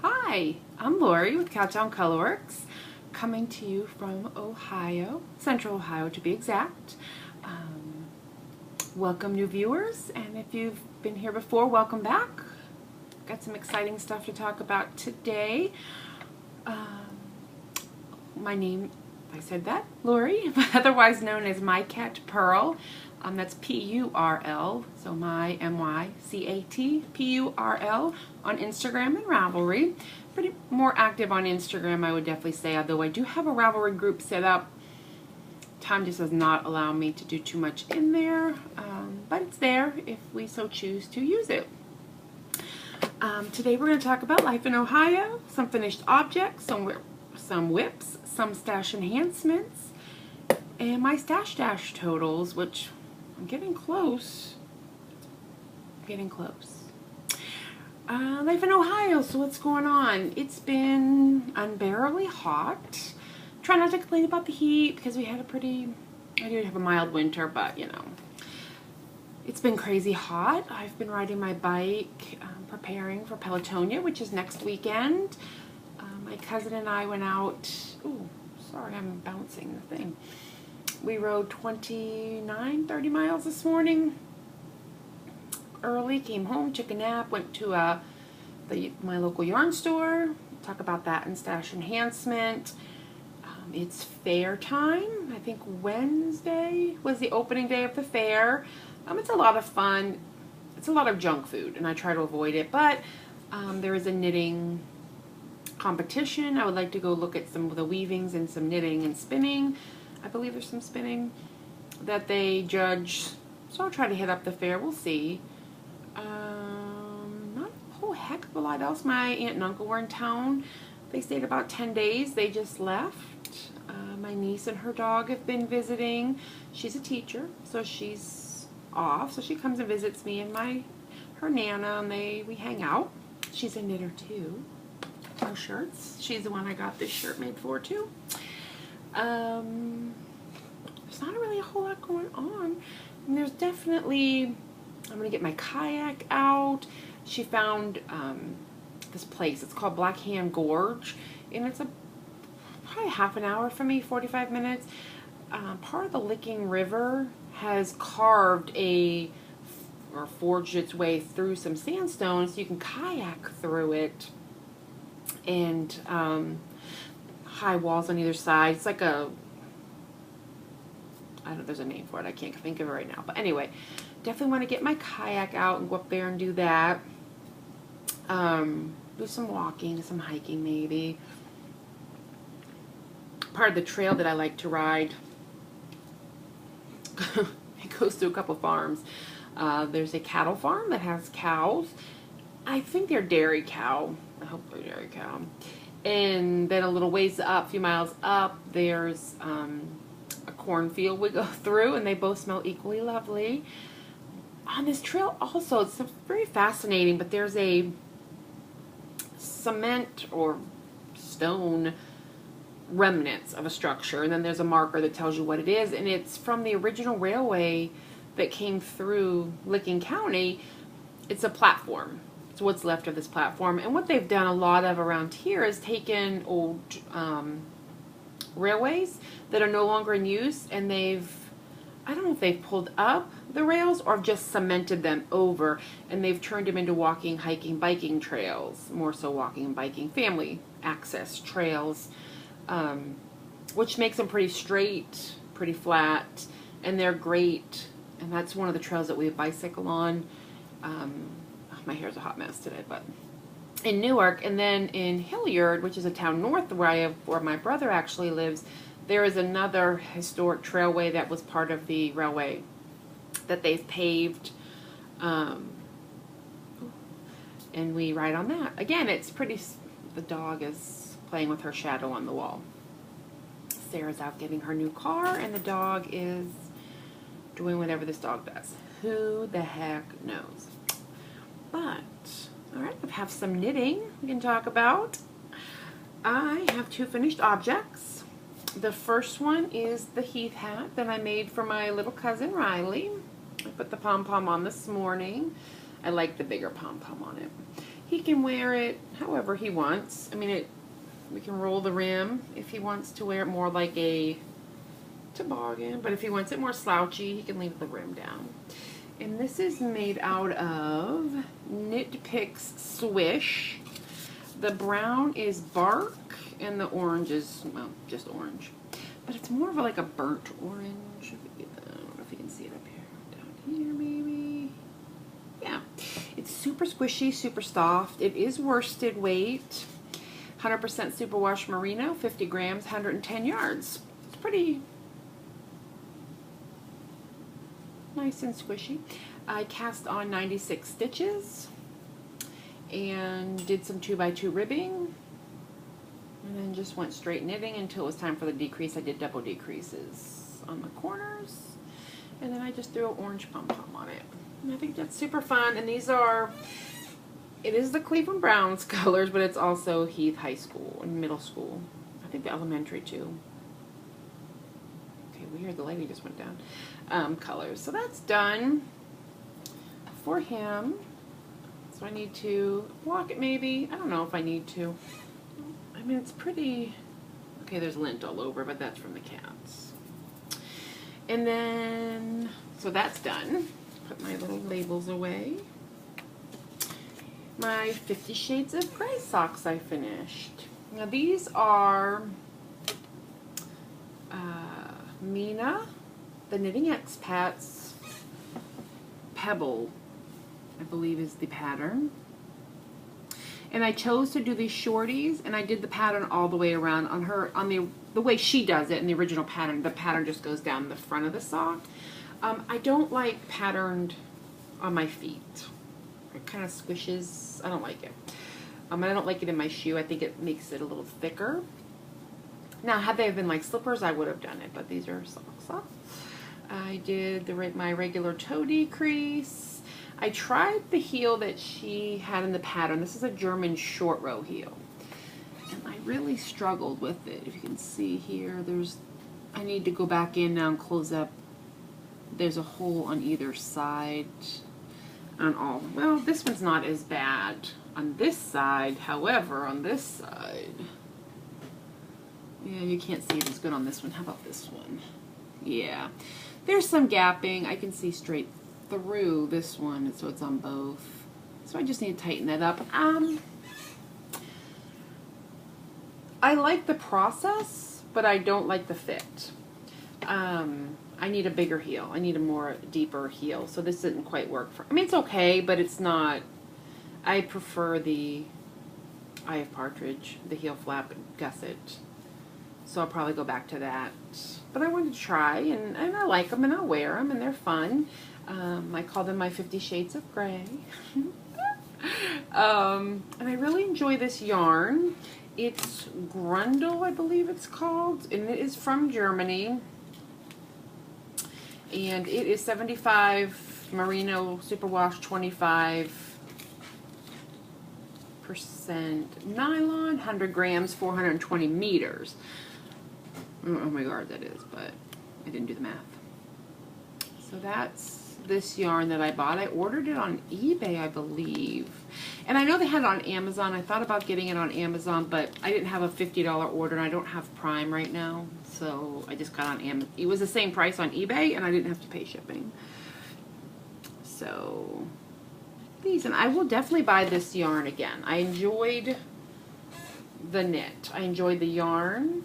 Hi, I'm Lori with Cowtown Colorworks, coming to you from Ohio, Central Ohio to be exact. Welcome new viewers, and if you've been here before, welcome back. Got some exciting stuff to talk about today. My name, I said that, Lori, otherwise known as My Cat Pearl. That's P-U-R-L, so my M-Y-C-A-T, P-U-R-L on Instagram and Ravelry. Pretty more active on Instagram, I would definitely say, although I do have a Ravelry group set up. Time just does not allow me to do too much in there, but it's there if we so choose to use it. Today we're going to talk about life in Ohio, some finished objects, some whips, some stash enhancements, and my stash dash totals, which I'm getting close. Life in Ohio, so what's going on? It's been unbearably hot. Try not to complain about the heat because we had I did have a mild winter, but you know, it's been crazy hot. I've been riding my bike, preparing for Pelotonia, which is next weekend. My cousin and I went out, ooh, sorry, I'm bouncing the thing. We rode 30 miles this morning. Early, came home, took a nap, went to my local yarn store. Talk about that in stash enhancement. It's fair time. I think Wednesday was the opening day of the fair. It's a lot of fun. It's a lot of junk food, and I try to avoid it, but there is a knitting competition. I would like to go look at some of the weavings and some knitting and spinning. I believe there's some spinning that they judge, so I'll try to hit up the fair. We'll see. Not a whole heck of a lot else. My aunt and uncle were in town. They stayed about 10 days. They just left. My niece and her dog have been visiting. She's a teacher, so she's off. So she comes and visits me and her Nana, and we hang out. She's a knitter too. Her shirts. She's the one I got this shirt made for too. There's not really a whole lot going on. And there's definitely, I'm going to get my kayak out. She found this place. It's called Black Hand Gorge, and it's probably half an hour from me, 45 minutes. Part of the Licking River has carved or forged its way through some sandstone, so you can kayak through it, and high walls on either side. It's like there's a name for it. I can't think of it right now. But anyway, definitely want to get my kayak out and go up there and do that. Do some walking, some hiking maybe. Part of the trail that I like to ride, it goes through a couple farms. There's a cattle farm that has cows. I think they're dairy cow. I hope they're dairy cow. And then a little ways up, a few miles up, there's a cornfield we go through, and they both smell equally lovely. On this trail also, it's very fascinating, but there's a cement or stone remnants of a structure, and then there's a marker that tells you what it is, and it's from the original railway that came through Licking County. It's a platform. It's what's left of this platform, and what they've done a lot of around here is taken old railways that are no longer in use, and I don't know if they've pulled up the rails or just cemented them over, and they've turned them into walking, hiking, biking trails, more so walking and biking, family access trails, which makes them pretty straight, pretty flat, and they're great. And that's one of the trails that we bicycle on. My hair's a hot mess today, but in Newark, and then in Hilliard, which is a town north where my brother actually lives, there is another historic trailway that was part of the railway that they've paved, and we ride on that. Again, it's pretty, the dog is playing with her shadow on the wall. Sarah's out getting her new car, and the dog is doing whatever this dog does. Who the heck knows? But, alright, I have some knitting we can talk about. I have two finished objects. The first one is the Heath hat that I made for my little cousin Riley. I put the pom-pom on this morning. I like the bigger pom-pom on it. He can wear it however he wants. I mean, we can roll the rim if he wants to wear it more like a toboggan, but if he wants it more slouchy, he can leave the rim down. And this is made out of Knit Picks Swish. The brown is bark, and the orange is, well, just orange. But it's more of like a burnt orange. I don't know if you can see it up here. Down here, maybe. Yeah. It's super squishy, super soft. It is worsted weight. 100% superwash merino, 50 grams, 110 yards. It's pretty nice and squishy. I cast on 96 stitches and did some 2x2 ribbing, and then just went straight knitting until it was time for the decrease. I did double decreases on the corners, and then I just threw an orange pom-pom on it. And I think that's super fun. And these are, it is the Cleveland Browns colors, but it's also Heath High School and middle school. I think the elementary too. Okay, weird, the lady just went down. Colors. So that's done for him. So I need to block it maybe. I don't know if I need to. I mean, it's pretty, okay, there's lint all over, but that's from the cats. And then, so that's done. Put my little labels away. My 50 Shades of Grey socks I finished. Now these are Mina, the Knitting Expats Pebble, I believe is the pattern. And I chose to do these shorties, and I did the pattern all the way around on her, on the way she does it in the original pattern. The pattern just goes down the front of the sock. I don't like patterned on my feet. It kind of squishes. I don't like it. And I don't like it in my shoe. I think it makes it a little thicker. Now, had they been like slippers, I would have done it, but these are socks. I did my regular toe decrease. I tried the heel that she had in the pattern. This is a German short row heel. And I really struggled with it. If you can see here, I need to go back in now and close up. There's a hole on either side. On all. Well, this one's not as bad on this side. However, on this side, yeah, you can't see it as good on this one. How about this one? Yeah. There's some gapping. I can see straight through this one, so it's on both. So I just need to tighten that up. I like the process, but I don't like the fit. I need a bigger heel. I need a more deeper heel. So this didn't quite work for, I mean, it's okay, but it's not, I prefer the Eye of Partridge, the heel flap gusset. So I'll probably go back to that. But I wanted to try, and I like them, and I'll wear them, and they're fun. I call them my 50 Shades of Grey. And I really enjoy this yarn. It's Grundle, I believe it's called, and it is from Germany. And it is 75 merino superwash, 25% nylon, 100 grams, 420 meters. I don't know how many yards that is, but I didn't do the math. So that's this yarn that I bought. I ordered it on eBay, I believe. And I know they had it on Amazon. I thought about getting it on Amazon, but I didn't have a $50 order, and I don't have Prime right now. So I just got on Amazon. It was the same price on eBay, and I didn't have to pay shipping. So these, and I will definitely buy this yarn again. I enjoyed the knit. I enjoyed the yarn.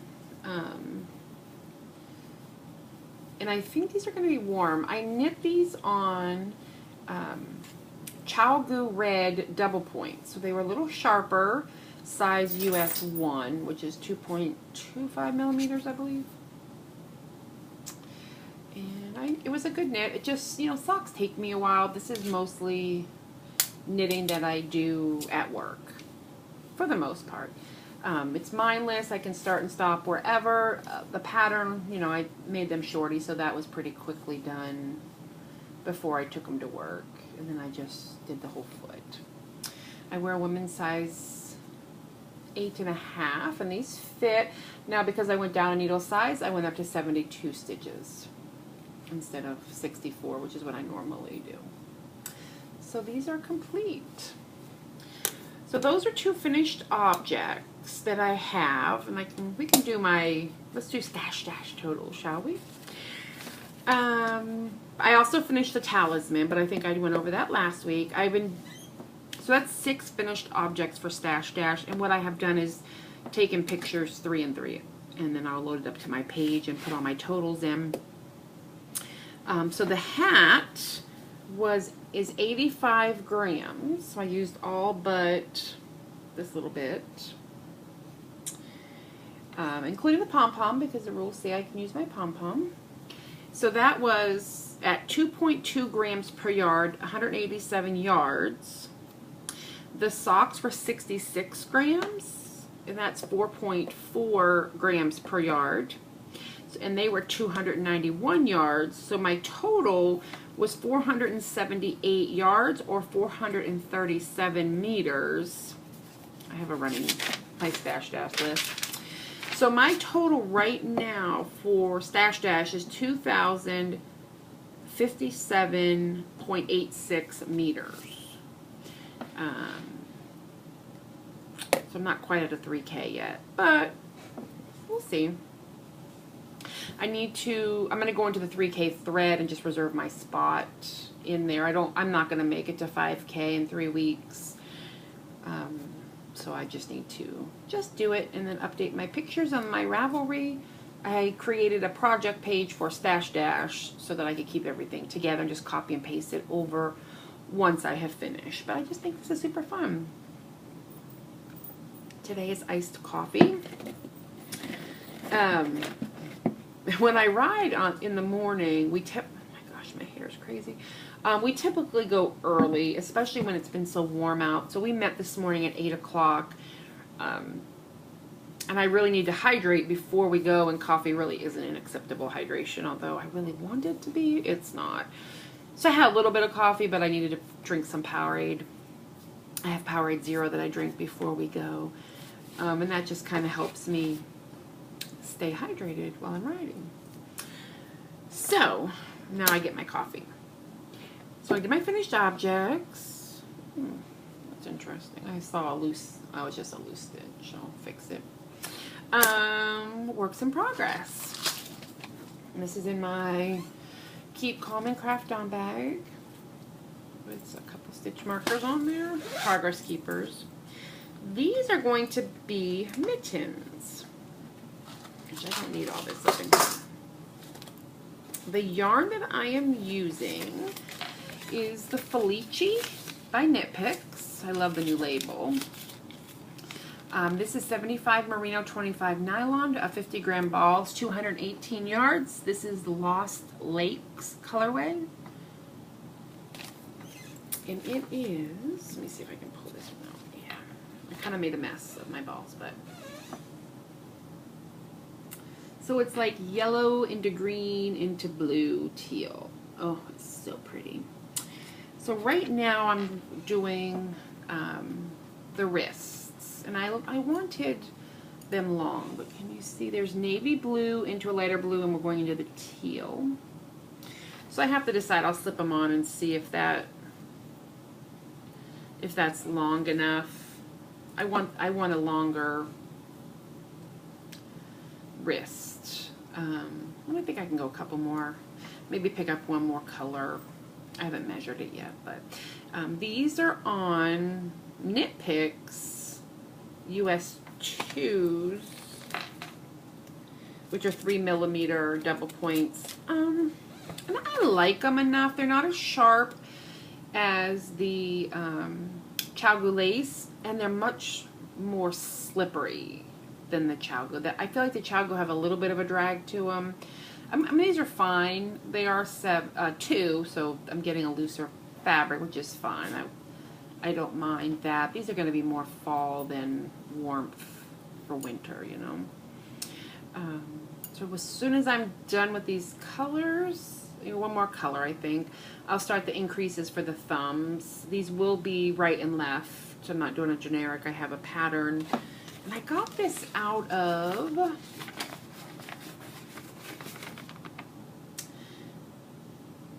And I think these are going to be warm. I knit these on Cowtown Red double point. So they were a little sharper, size US 1, which is 2.25 millimeters, I believe. And it was a good knit. It just, you know, socks take me a while. This is mostly knitting that I do at work, for the most part. It's mindless. I can start and stop wherever. The pattern, you know, I made them shorty, so that was pretty quickly done before I took them to work. And then I just did the whole foot. I wear a women's size 8.5, and these fit. Now, because I went down a needle size, I went up to 72 stitches instead of 64, which is what I normally do. So these are complete. So those are 2 finished objects that I have, and we can do let's do stash total, shall we? I also finished the talisman, but I think I went over that last week. So that's 6 finished objects for stash dash, and what I have done is taken pictures 3 and 3, and then I'll load it up to my page and put all my totals in. So the hat is 85 grams. So I used all but this little bit, including the pom-pom, because the rules say I can use my pom-pom. So that was at 2.2 grams per yard, 187 yards. The socks were 66 grams, and that's 4.4 grams per yard. And they were 291 yards. So my total was 478 yards, or 437 meters. I have a running my stash dash list. So my total right now for stash dash is 2,057.86 meters. So I'm not quite at a 3K yet, but we'll see. I'm going to go into the 3K thread and just reserve my spot in there. I'm not going to make it to 5K in 3 weeks. So I just need to do it and then update my pictures on my Ravelry. I created a project page for Stash Dash so that I could keep everything together and just copy and paste it over once I have finished. But I just think this is super fun. Today is iced coffee. When I ride in the morning, oh my gosh, my hair is crazy. We typically go early, especially when it's been so warm out. So we met this morning at 8 o'clock. And I really need to hydrate before we go, and coffee really isn't an acceptable hydration, although I really want it to be. It's not. So I had a little bit of coffee, but I needed to drink some Powerade. I have Powerade Zero that I drink before we go. And that just kind of helps me stay hydrated while I'm riding. So now I get my coffee. So I did my finished objects. That's interesting. I saw it's just a loose stitch. I'll fix it. Works in progress. And this is in my Keep Calm and Craft On bag with a couple stitch markers on there. Progress keepers. These are going to be mittens, which I don't need all this up in here. The yarn that I am using is the Felici by Knit Picks. I love the new label. This is 75 merino, 25 nylon, a 50-gram balls, 218 yards. This is the Lost Lakes colorway. And it is, let me see if I can pull this one out. Yeah, I kind of made a mess of my balls, but. So it's like yellow into green into blue teal. Oh, it's so pretty. So right now I'm doing the wrists, and I wanted them long, but can you see there's navy blue into a lighter blue, and we're going into the teal. So I have to decide. I'll slip them on and see if that's long enough. I want a longer wrist. I think I can go a couple more. Maybe pick up one more color. I haven't measured it yet, but these are on Knit Picks US 2s, which are 3mm double points. And I like them enough. They're not as sharp as the Cowtown lace, and they're much more slippery than the Cowtown. I feel like the Cowtown have a little bit of a drag to them. I mean, these are fine. They are 2, so I'm getting a looser fabric, which is fine. I don't mind that. These are going to be more fall than warmth for winter, you know. So as soon as I'm done with these colors, one more color, I think, I'll start the increases for the thumbs. These will be right and left. So I'm not doing a generic. I have a pattern. And I got this out of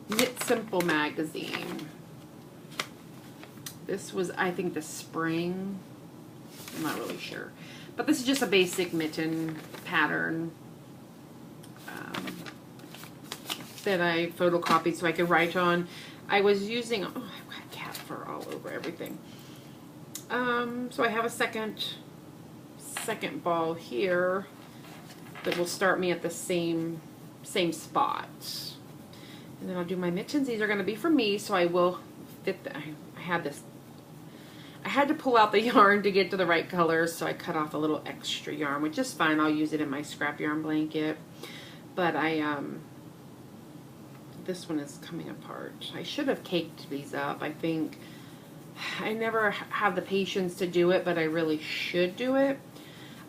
Knit Simple magazine. This was, I think, the spring. I'm not really sure. But this is just a basic mitten pattern that I photocopied so I could write on. I was using, oh, I've got cat fur all over everything. So I have a second ball here that will start me at the same spot. And then I'll do my mittens. These are going to be for me, so I will fit the, I had to pull out the yarn to get to the right colors, so I cut off a little extra yarn, which is fine. I'll use it in my scrap yarn blanket. But this one is coming apart. I should have caked these up. I think I never have the patience to do it, but I really should do it.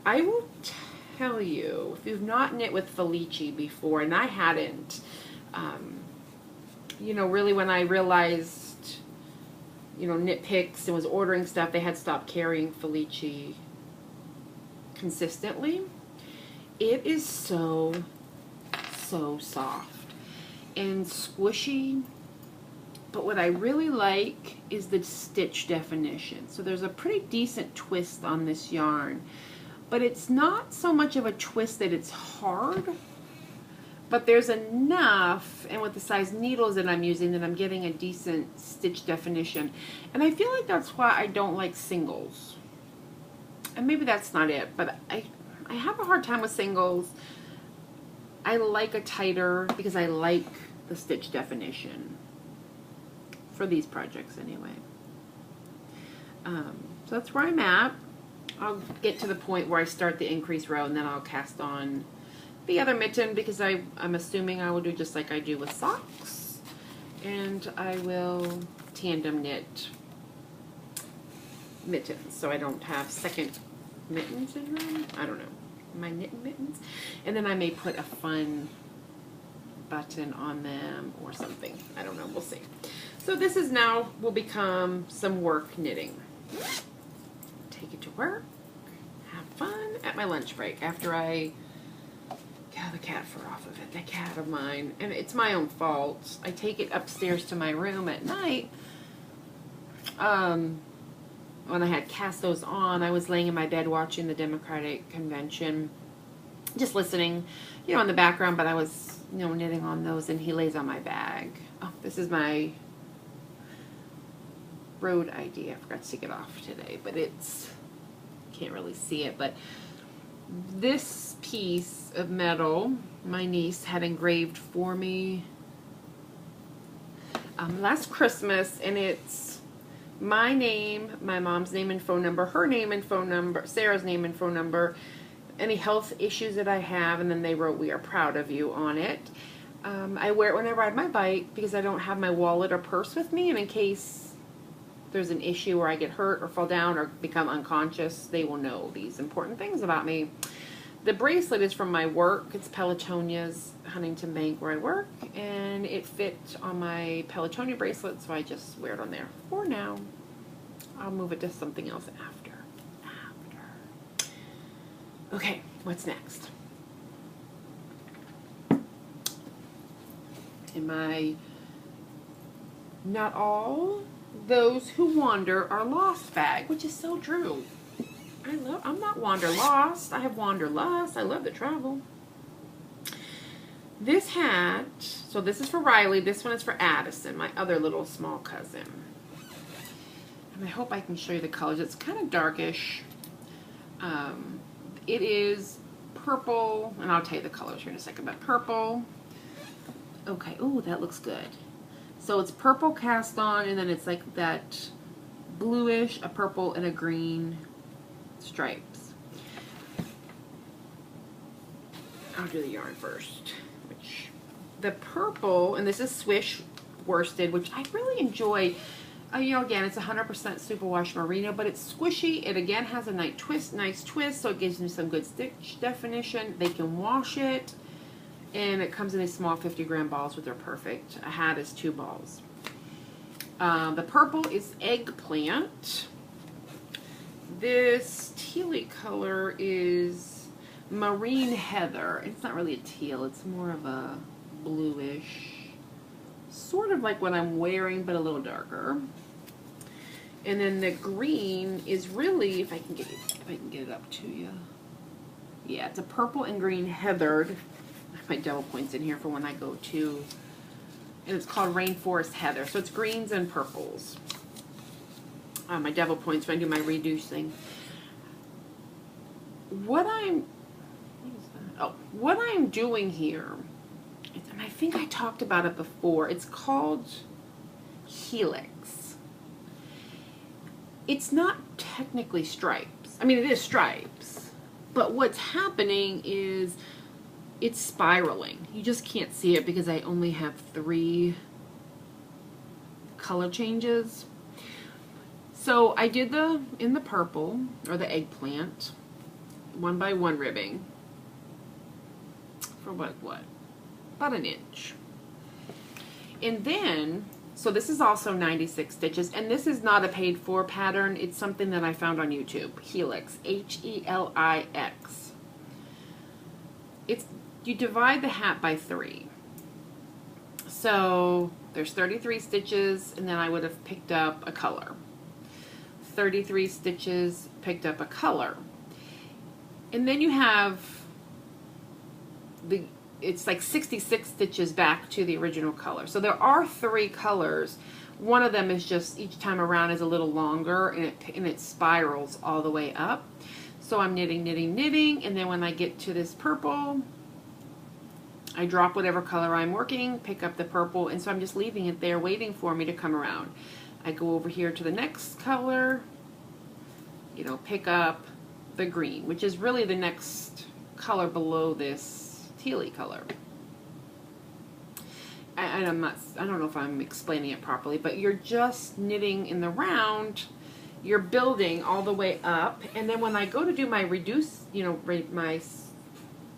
I will tell you, if you've not knit with Felici before, and I hadn't, you know, really when I realized, you know, Knit Picks and was ordering stuff, they had stopped carrying Felici consistently. It is so soft and squishy, but what I really like is the stitch definition. So there's a pretty decent twist on this yarn, but it's not so much of a twist that it's hard, but there's enough, and with the size needles that I'm using, that I'm getting a decent stitch definition. And I feel like that's why I don't like singles. And maybe that's not it, but I have a hard time with singles. I like a tighter, because I like the stitch definition. For these projects anyway. So that's where I'm at. I'll get to the point where I start the increase row, and then I'll cast on the other mitten, because I'm assuming I will do just like I do with socks. And I will tandem knit mittens, so I don't have second mittens in them. I don't know. My knitting mittens. And then I may put a fun button on them or something. I don't know. We'll see. So this is now will become some work knitting. Take it to work. Have fun at my lunch break after I get the cat fur off of it. That cat of mine. And it's my own fault. I take it upstairs to my room at night. When I had cast those on, I was laying in my bed watching the Democratic Convention, just listening, you know, in the background, but I was, you know, knitting on those, and he lays on my bag. Oh, this is my road ID. I forgot to take it off today, but it's, can't really see it, but this piece of metal my niece had engraved for me last Christmas, and it's my name, my mom's name and phone number, her name and phone number, Sarah's name and phone number, any health issues that I have, and then they wrote, "We are proud of you" on it. I wear it when I ride my bike because I don't have my wallet or purse with me, and in case there's an issue where I get hurt or fall down or become unconscious, they will know these important things about me. The bracelet is from my work. It's Pelotonia's Huntington Bank where I work, and it fit on my Pelotonia bracelet, so I just wear it on there for now. I'll move it to something else after. Okay, what's next? In my Not All Those Who Wander Are Lost bag, which is so true. I'm not wanderlost. I have wanderlust. I love to travel. This hat, so this is for Riley. This one is for Addison, my other little small cousin. And I hope I can show you the colors. It's kind of darkish. It is purple, and I'll tell you the colors here in a second, but purple. Okay, ooh, that looks good. So it's purple cast on, and then it's like that bluish, a purple, and a green stripes. I'll do the yarn first. Which the purple, and this is swish worsted, which I really enjoy. You know, again, it's 100% superwash merino, but it's squishy. It again has a nice twist, so it gives me some good stitch definition. They can wash it, and it comes in these small 50-gram balls, which are perfect. A hat is 2 balls. The purple is eggplant. This tealy color is marine heather. It's not really a teal, it's more of a bluish, sort of like what I'm wearing, but a little darker. And then the green is really, if I can get it up to you. Yeah, it's a purple and green heathered. I have my double points in here for when I go to, and it's called Rainforest Heather. So it's greens and purples. My double points when I do my reducing. What I'm doing here, and I think I talked about it before, it's called Helix. It's not technically stripes. I mean, it is stripes, but what's happening is it's spiraling. You just can't see it because I only have 3 color changes. So I did in the purple, or the eggplant, 1x1 ribbing for what? About an inch. And then, so this is also 96 stitches, and this is not a paid for pattern. It's something that I found on YouTube. Helix, Helix. You divide the hat by 3. So there's 33 stitches, and then I would have picked up a color. 33 stitches, picked up a color. And then you have it's like 66 stitches back to the original color. So there are 3 colors. One of them is just each time around is a little longer, and it spirals all the way up. So I'm knitting, and then when I get to this purple, I drop whatever color I'm working, pick up the purple, and so I'm just leaving it there waiting for me to come around. I go over here to the next color, pick up the green, which is really the next color below this tealy color. I don't know if I'm explaining it properly, but you're just knitting in the round, you're building all the way up, and then when I go to do my my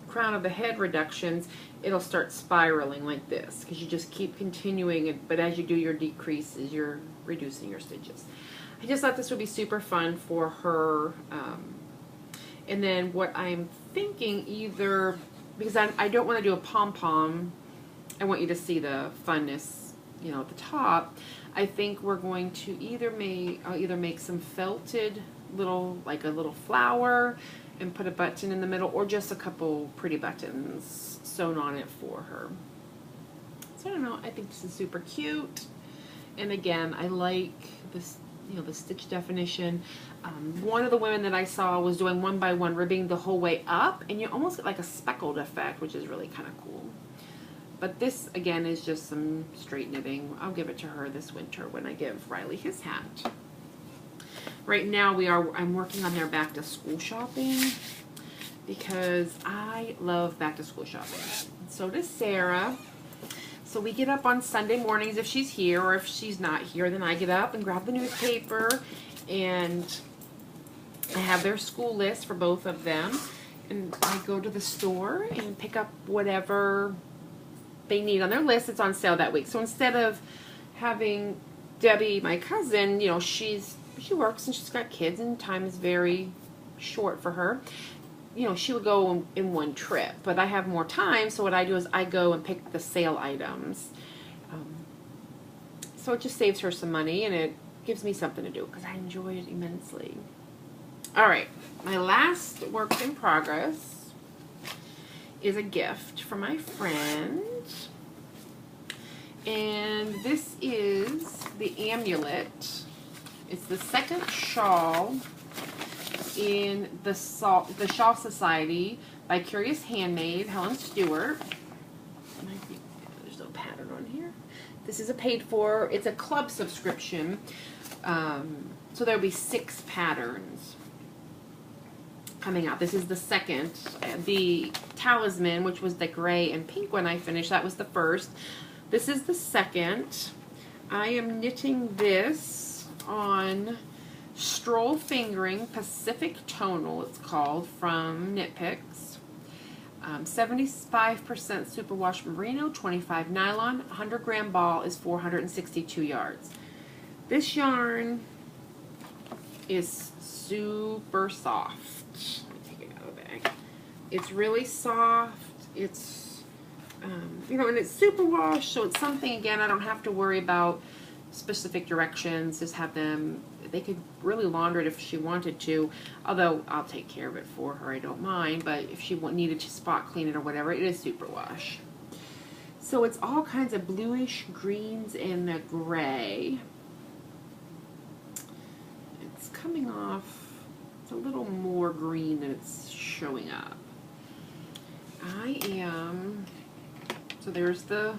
crown of the head reductions, it'll start spiraling like this, because you just keep continuing it, but as you do your decreases, you're reducing your stitches. I just thought this would be super fun for her. And then what I'm thinking, either, because I don't want to do a pom-pom, I want you to see the funness, at the top. I think we're going to I'll either make some felted like a little flower and put a button in the middle, or just a couple pretty buttons sewn on it for her. So I don't know, I think this is super cute. And again, I like this, the stitch definition. One of the women that I saw was doing 1x1 ribbing the whole way up, and you almost get like a speckled effect, which is really kind of cool. But this, again, is just some straight knitting. I'll give it to her this winter when I give Riley his hat. Right now I'm working on their back to school shopping, because I love back to school shopping. So does Sarah. So we get up on Sunday mornings if she's here, or if she's not here, then I get up and grab the newspaper, and I have their school list for both of them, and I go to the store and pick up whatever they need on their list. It's on sale that week. So instead of having Debbie, my cousin, she works and she's got kids and time is very short for her. She would go in one trip, but I have more time, so what I do is I go and pick the sale items. So it just saves her some money, and it gives me something to do, because I enjoy it immensely. All right, my last work in progress is a gift from my friend, and this is the amulet. It's the second shawl in the Shawl Society by Curious Handmade, Helen Stewart. There's no pattern on here. This is a paid for, it's a club subscription, so there'll be 6 patterns coming out. This is the second. The Talisman, which was the gray and pink one I finished, that was the first. This is the second. I am knitting this on Stroll Fingering Pacific Tonal, it's called, from Knit Picks. 75% superwash merino, 25 nylon, 100 gram ball is 462 yards. This yarn is super soft. Let me take it out of the bag. It's really soft. It's, and it's superwash, so it's something, again, I don't have to worry about specific directions. Just have them, They could really launder it if she wanted to, although I'll take care of it for her, I don't mind, but if she needed to spot clean it or whatever, it is superwash. So it's all kinds of bluish greens and a gray. It's coming off, it's a little more green than it's showing up. So there's the,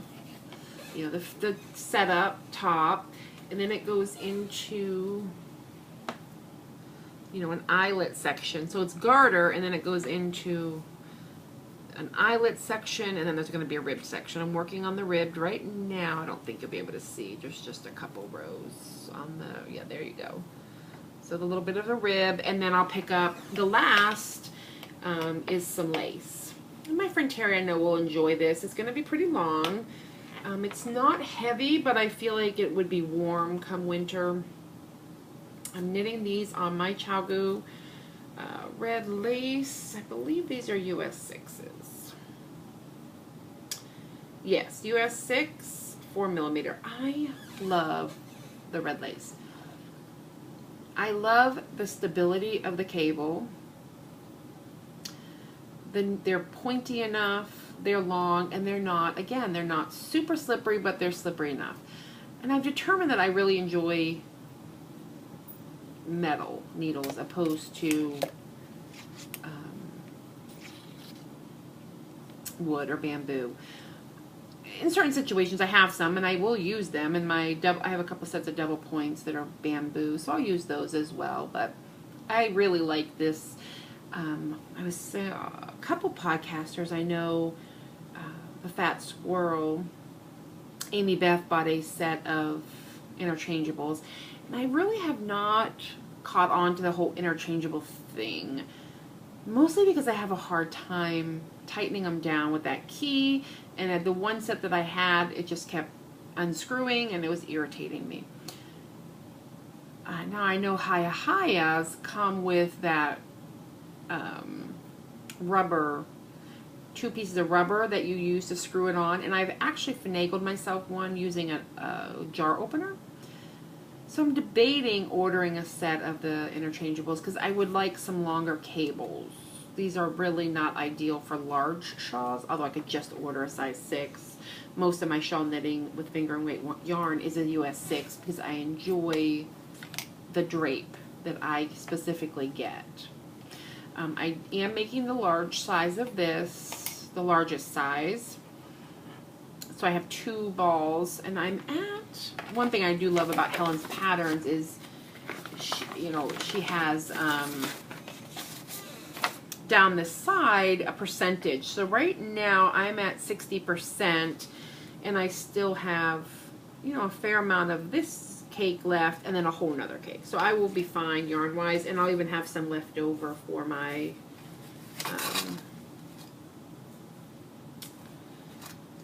you know, the setup top, and then it goes into, you know, an eyelet section. So it's garter, and then it goes into an eyelet section, and then there's going to be a ribbed section. I'm working on the ribbed right now. I don't think you'll be able to see. There's just a couple rows on the, yeah, there you go. So the little bit of a rib, and then I'll pick up the last is some lace. And my friend Terry, I know, will enjoy this. It's going to be pretty long. It's not heavy, but I feel like it would be warm come winter. I'm knitting these on my CowGoo red lace. I believe these are US 6s. Yes, US 6, 4mm. I love the red lace. I love the stability of the cable. Then they're pointy enough, they're long, and they're not, again, they're not super slippery, but they're slippery enough. And I've determined that I really enjoy metal needles opposed to wood or bamboo. In certain situations I have some and I will use them, and I have a couple sets of double points that are bamboo, so I'll use those as well. But I really like this. I was a couple podcasters I know, the Fat Squirrel, Amy Beth bought a set of interchangeables, and I really have not caught on to the whole interchangeable thing, mostly because I have a hard time tightening them down with that key, and the one set that I had, it just kept unscrewing and it was irritating me. Now I know Hayas come with that rubber, 2 pieces of rubber that you use to screw it on, and I've actually finagled myself one using a jar opener. So I'm debating ordering a set of the interchangeables because I would like some longer cables. These are really not ideal for large shawls, although I could just order a size 6. Most of my shawl knitting with finger and weight yarn is a US 6 because I enjoy the drape that I specifically get. I am making the large size of this, the largest size. So I have 2 balls, and I'm at, one thing I do love about Helen's patterns is, she has down the side a percentage. So right now I'm at 60%, and I still have, a fair amount of this cake left, and then a whole nother cake. So I will be fine yarn wise, and I'll even have some left over for my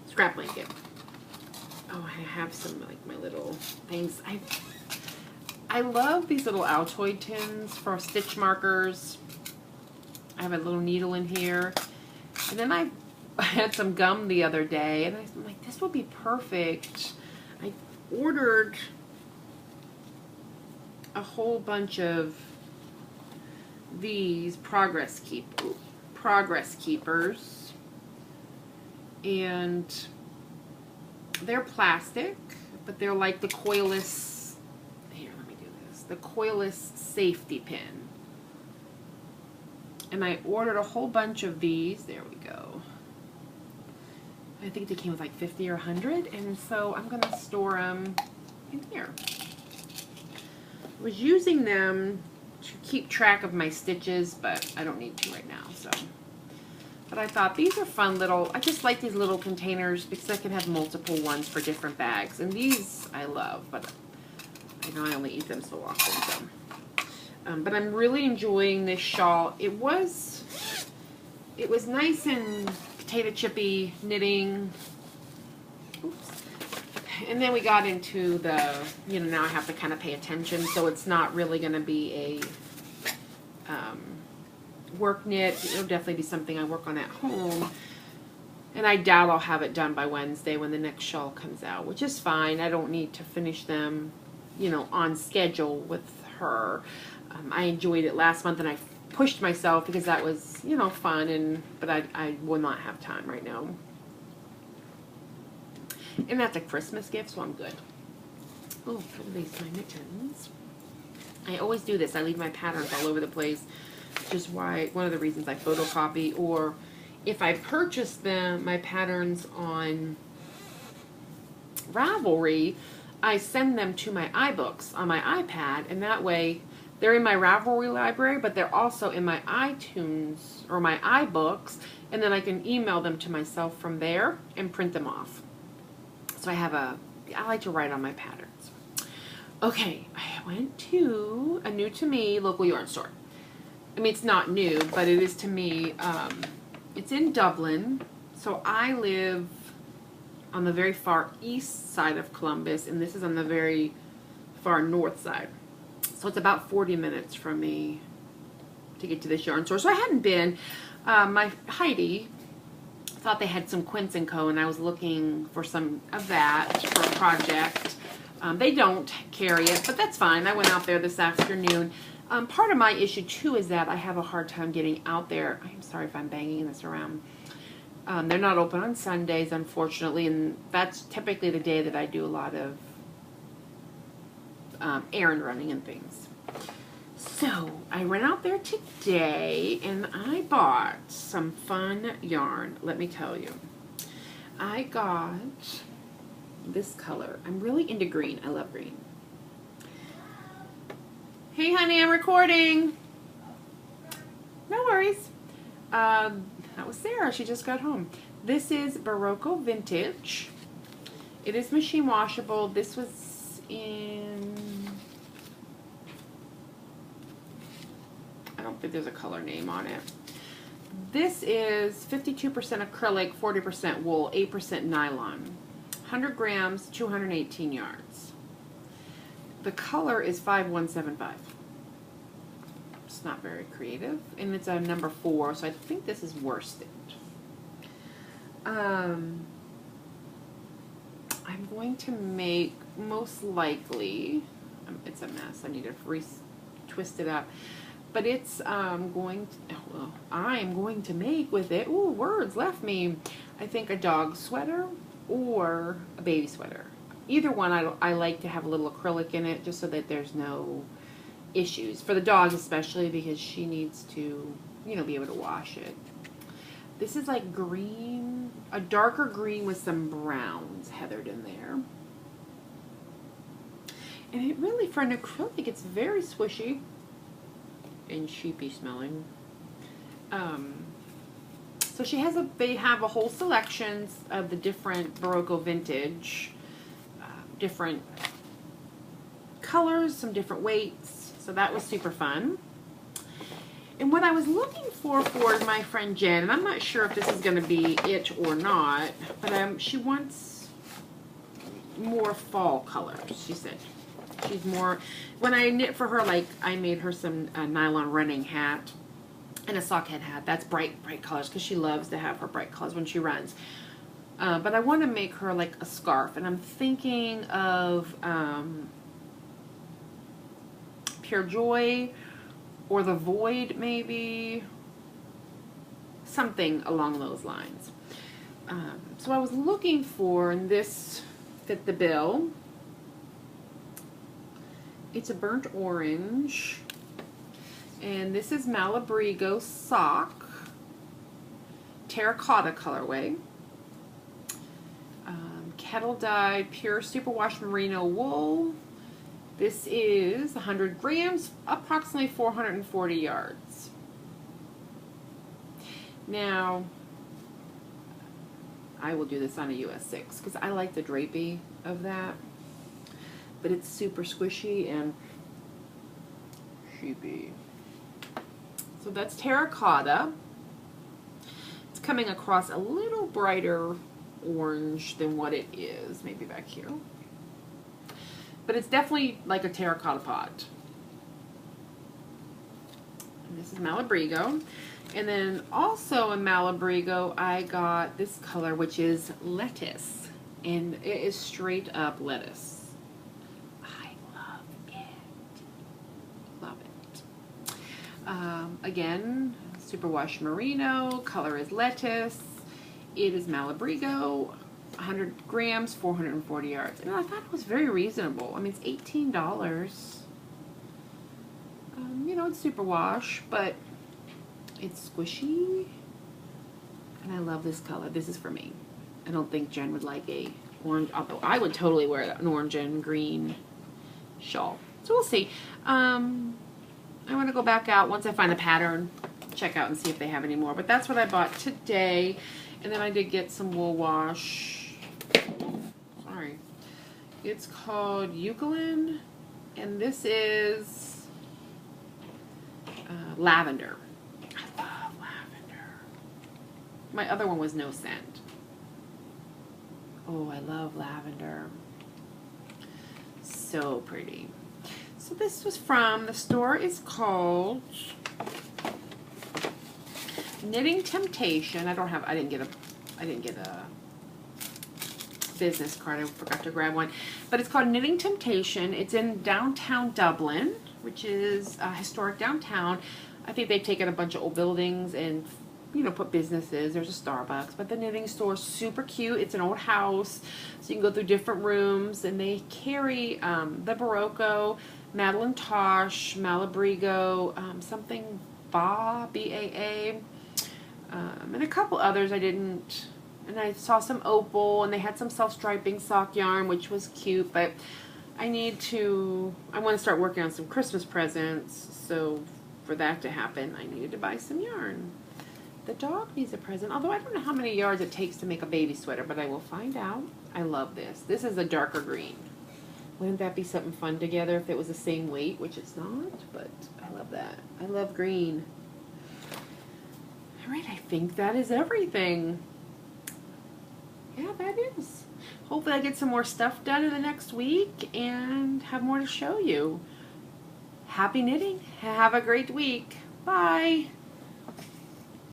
scrap blanket. Oh, I have some like my little things. I love these little Altoid tins for stitch markers. I have a little needle in here, and then I had some gum the other day, and I'm like, this would be perfect. I ordered a whole bunch of these progress keepers, and they're plastic, but they're like the coilless, here, let me do this, the coilless safety pin. And I ordered a whole bunch of these. There we go. I think they came with like 50 or 100, and so I'm going to store them in here. I was using them to keep track of my stitches, but I don't need to right now. So, but I thought these are fun little, I just like these little containers because I can have multiple ones for different bags. And these I love, but I know I only eat them so often. So. But I'm really enjoying this shawl. It was nice and potato chippy knitting. Oops. And then we got into the, now I have to kind of pay attention, so it's not really going to be a work knit. It'll definitely be something I work on at home. And I doubt I'll have it done by Wednesday when the next shawl comes out, which is fine. I don't need to finish them, on schedule with her. I enjoyed it last month, and I pushed myself because that was, you know, fun, but I will not have time right now. And that's a Christmas gift, so I'm good. Oh, what are these? My mittens. I always do this. I leave my patterns all over the place, which is why one of the reasons I photocopy, or if I purchase them, my patterns on Ravelry, I send them to my iBooks on my iPad, and that way they're in my Ravelry library, but they're also in my iTunes or my iBooks, and then I can email them to myself from there and print them off. So I like to write on my patterns. Okay, I went to a new to me local yarn store. I mean, it's not new, but it is to me. It's in Dublin, so I live on the very far east side of Columbus, and this is on the very far north side. So it's about 40 minutes from me to get to this yarn store. So I hadn't been. My Heidi thought they had some Quince & Co., and I was looking for some of that for a project. They don't carry it, but that's fine. I went out there this afternoon. Part of my issue, too, is that I have a hard time getting out there. I'm sorry if I'm banging this around. They're not open on Sundays, unfortunately, and that's typically the day that I do a lot of errand running and things. So I went out there today, and I bought some fun yarn, let me tell you. I got this color. I'm really into green. I love green. Hey, honey, I'm recording. No worries. That was Sarah. She just got home. This is Barocco Vintage. It is machine washable. This was in... I don't think there's a color name on it. This is 52% acrylic, 40% wool, 8% nylon. 100 grams, 218 yards. The color is 5175. It's not very creative, and it's a number 4, so I think this is worsted. I'm going to make, most likely, it's a mess. I need to twist it up. But it's I'm going to make with it, ooh, words left me, I think a dog sweater or a baby sweater. Either one, I like to have a little acrylic in it just so that there's no issues. For the dog especially, because she needs to, you know, be able to wash it. This is like green, a darker green with some browns heathered in there. And it really, for an acrylic, it's very swishy and sheepy smelling. So they have a whole selections of the different Barocco Vintage, different colors, some different weights. So that was super fun. And what I was looking for my friend Jen, and I'm not sure if this is going to be it or not, but she wants more fall colors, she said. She's more, when I knit for her, like I made her some nylon running hat and a sockhead hat. That's bright colors because she loves to have her bright colors when she runs. But I want to make her like a scarf, and I'm thinking of Pure Joy or the Void, maybe. Something along those lines. So I was looking for, and this fit the bill. It's a burnt orange, and this is Malabrigo sock, terracotta colorway, kettle dyed pure superwash merino wool. This is 100 grams, approximately 440 yards. Now, I will do this on a US 6 because I like the drapey of that. But it's super squishy and sheepy. So that's terracotta. It's coming across a little brighter orange than what it is, maybe back here. But it's definitely like a terracotta pot. And this is Malabrigo. And then also in Malabrigo, I got this color, which is lettuce. And it is straight up lettuce. Again, superwash merino, color is lettuce. It is Malabrigo, 100 grams, 440 yards. And I thought it was very reasonable. I mean, it's $18. You know, it's superwash, but it's squishy. And I love this color. This is for me. I don't think Jen would like a orange, although I would totally wear an orange and green shawl. So we'll see. I want to go back out once I find a pattern, check out and see if they have any more. But that's what I bought today. And then I did get some wool wash. Sorry. It's called Eucalyptus. And this is lavender. I love lavender. My other one was no scent. Oh, I love lavender. So pretty. So this was from, the store is called Knitting Temptation. I didn't get a business card. I forgot to grab one. But it's called Knitting Temptation. It's in downtown Dublin, which is historic downtown. I think they've taken a bunch of old buildings and, you know, put businesses. There's a Starbucks, but the knitting store is super cute. It's an old house, so you can go through different rooms, and they carry the Barocco, Madeline Tosh, Malabrigo, something B-A-A, and a couple others I didn't. And I saw some opal, and they had some self-striping sock yarn, which was cute, but I want to start working on some Christmas presents, so for that to happen, I needed to buy some yarn. The dog needs a present, although I don't know how many yards it takes to make a baby sweater, but I will find out. I love this. This is a darker green. Wouldn't that be something fun together if it was the same weight, which it's not, but I love that. I love green. All right, I think that is everything. Yeah, that is. Hopefully I get some more stuff done in the next week and have more to show you. Happy knitting. Have a great week. Bye.